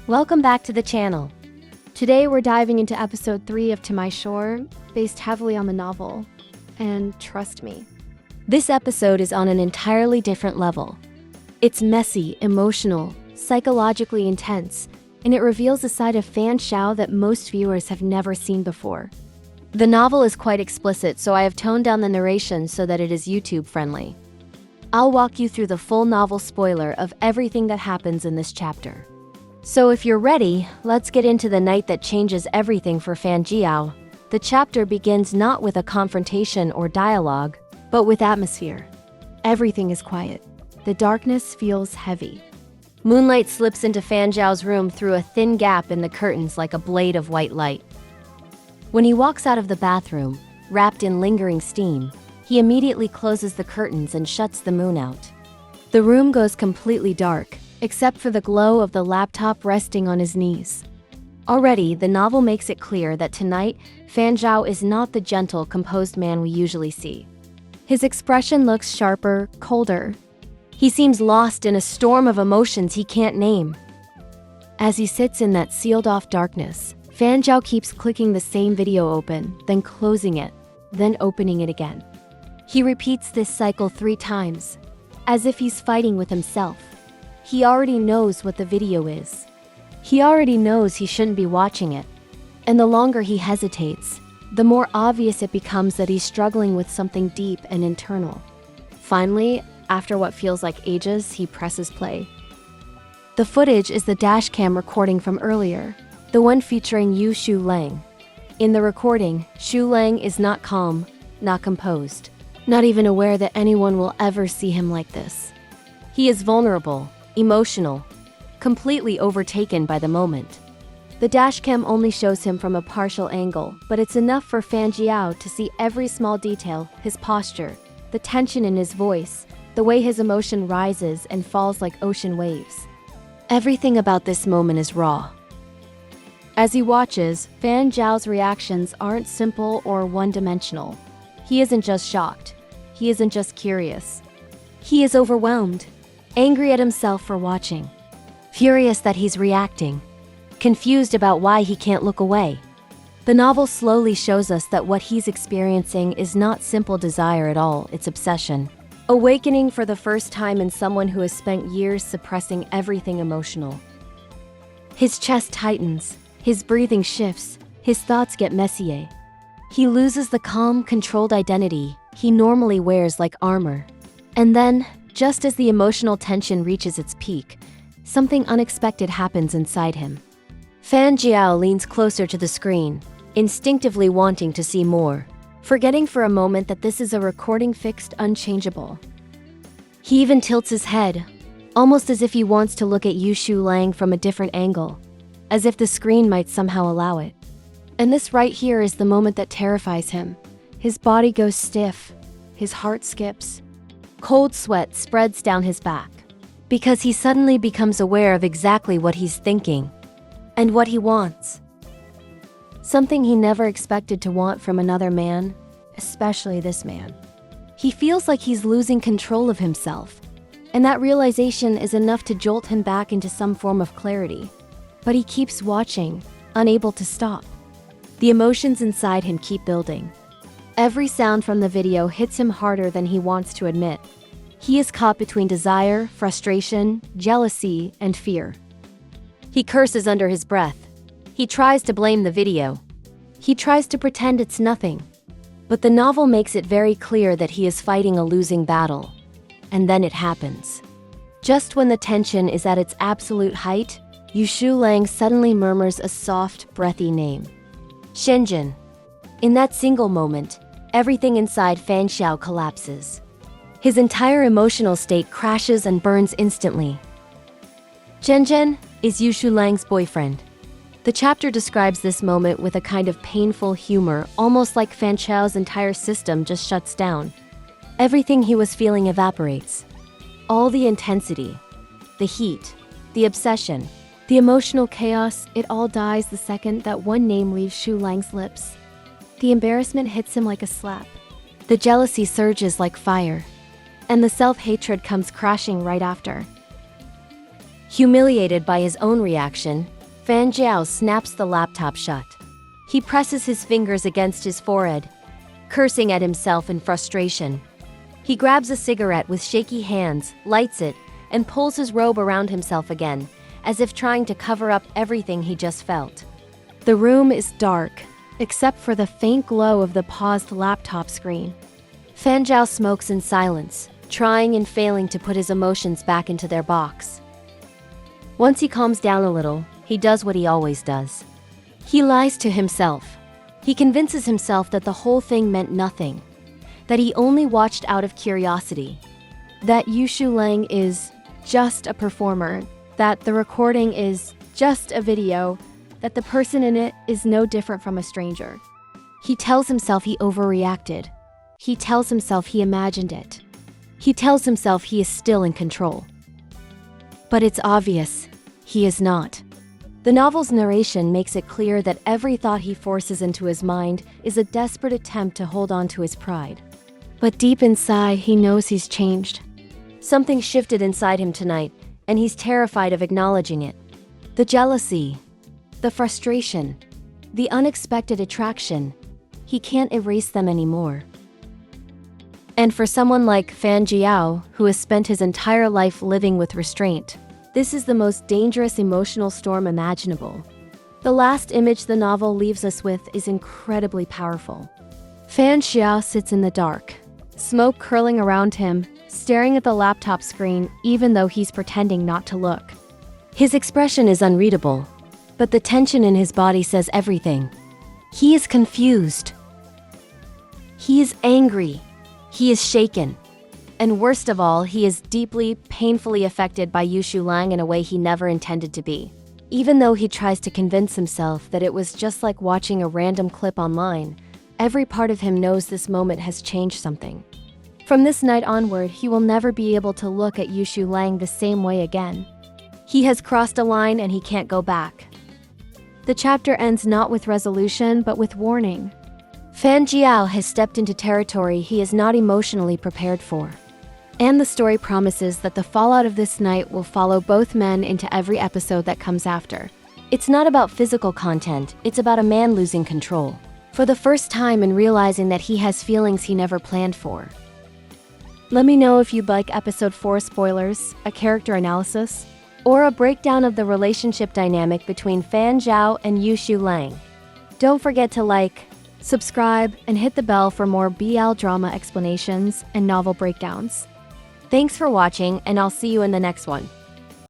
Welcome back to the channel. Today we're diving into episode 3 of To My Shore, based heavily on the novel. And trust me, this episode is on an entirely different level. It's messy, emotional, psychologically intense, and it reveals a side of Fan Xiao that most viewers have never seen before. The novel is quite explicit, so I have toned down the narration so that it is YouTube friendly. I'll walk you through the full novel spoiler of everything that happens in this chapter. So if you're ready, let's get into the night that changes everything for Fan Xiao. The chapter begins not with a confrontation or dialogue, but with atmosphere. Everything is quiet. The darkness feels heavy. Moonlight slips into Fan Xiao's room through a thin gap in the curtains like a blade of white light. When he walks out of the bathroom, wrapped in lingering steam, he immediately closes the curtains and shuts the moon out. The room goes completely dark, except for the glow of the laptop resting on his knees. Already, the novel makes it clear that tonight, Fan Xiao is not the gentle, composed man we usually see. His expression looks sharper, colder. He seems lost in a storm of emotions he can't name. As he sits in that sealed-off darkness, Fan Xiao keeps clicking the same video open, then closing it, then opening it again. He repeats this cycle 3 times, as if he's fighting with himself. He already knows what the video is. He already knows he shouldn't be watching it. And the longer he hesitates, the more obvious it becomes that he's struggling with something deep and internal. Finally, after what feels like ages, he presses play. The footage is the dashcam recording from earlier, the one featuring You Shu Lang. In the recording, Shu Lang is not calm, not composed, not even aware that anyone will ever see him like this. He is vulnerable, emotional, completely overtaken by the moment. The dashcam only shows him from a partial angle, but it's enough for Fan Xiao to see every small detail, his posture, the tension in his voice, the way his emotion rises and falls like ocean waves. Everything about this moment is raw. As he watches, Fan Xiao's reactions aren't simple or one-dimensional. He isn't just shocked. He isn't just curious. He is overwhelmed. Angry at himself for watching, furious that he's reacting, confused about why he can't look away. The novel slowly shows us that what he's experiencing is not simple desire at all, it's obsession. Awakening for the first time in someone who has spent years suppressing everything emotional. His chest tightens, his breathing shifts, his thoughts get messier. He loses the calm, controlled identity he normally wears like armor. And then, just as the emotional tension reaches its peak, something unexpected happens inside him. Fan Xiao leans closer to the screen, instinctively wanting to see more, forgetting for a moment that this is a recording fixed unchangeable. He even tilts his head, almost as if he wants to look at You Shu Lang from a different angle, as if the screen might somehow allow it. And this right here is the moment that terrifies him. His body goes stiff, his heart skips. Cold sweat spreads down his back, because he suddenly becomes aware of exactly what he's thinking, and what he wants. Something he never expected to want from another man, especially this man. He feels like he's losing control of himself, and that realization is enough to jolt him back into some form of clarity. But he keeps watching, unable to stop. The emotions inside him keep building. Every sound from the video hits him harder than he wants to admit. He is caught between desire, frustration, jealousy, and fear. He curses under his breath. He tries to blame the video. He tries to pretend it's nothing. But the novel makes it very clear that he is fighting a losing battle. And then it happens. Just when the tension is at its absolute height, You Shu Lang suddenly murmurs a soft, breathy name. Zhenzhen. In that single moment, everything inside Fan Xiao collapses. His entire emotional state crashes and burns instantly. Zhenzhen is You Shu Lang's boyfriend. The chapter describes this moment with a kind of painful humor, almost like Fan Xiao's entire system just shuts down. Everything he was feeling evaporates. All the intensity, the heat, the obsession, the emotional chaos, it all dies the second that one name leaves Shu Lang's lips. The embarrassment hits him like a slap. The jealousy surges like fire. And the self-hatred comes crashing right after. Humiliated by his own reaction, Fan Xiao snaps the laptop shut. He presses his fingers against his forehead, cursing at himself in frustration. He grabs a cigarette with shaky hands, lights it, and pulls his robe around himself again, as if trying to cover up everything he just felt. The room is dark, except for the faint glow of the paused laptop screen. Fan Xiao smokes in silence, trying and failing to put his emotions back into their box. Once he calms down a little, he does what he always does. He lies to himself. He convinces himself that the whole thing meant nothing, that he only watched out of curiosity, that You Shu Lang is just a performer, that the recording is just a video, that the person in it is no different from a stranger. He tells himself he overreacted. He tells himself he imagined it. He tells himself he is still in control. But it's obvious, he is not. The novel's narration makes it clear that every thought he forces into his mind is a desperate attempt to hold on to his pride. But deep inside, he knows he's changed. Something shifted inside him tonight, and he's terrified of acknowledging it. The jealousy, the frustration, the unexpected attraction, he can't erase them anymore. And for someone like Fan Xiao, who has spent his entire life living with restraint, this is the most dangerous emotional storm imaginable. The last image the novel leaves us with is incredibly powerful. Fan Xiao sits in the dark, smoke curling around him, staring at the laptop screen even though he's pretending not to look. His expression is unreadable, but the tension in his body says everything. He is confused. He is angry. He is shaken. And worst of all, he is deeply, painfully affected by You Shu Lang in a way he never intended to be. Even though he tries to convince himself that it was just like watching a random clip online, every part of him knows this moment has changed something. From this night onward, he will never be able to look at You Shu Lang the same way again. He has crossed a line and he can't go back. The chapter ends not with resolution, but with warning. Fan Xiao has stepped into territory he is not emotionally prepared for. And the story promises that the fallout of this night will follow both men into every episode that comes after. It's not about physical content, it's about a man losing control, for the first time and realizing that he has feelings he never planned for. Let me know if you'd like episode 4 spoilers, a character analysis, or a breakdown of the relationship dynamic between Fan Xiao and You Shu Lang. Don't forget to like, subscribe, and hit the bell for more BL drama explanations and novel breakdowns. Thanks for watching, and I'll see you in the next one.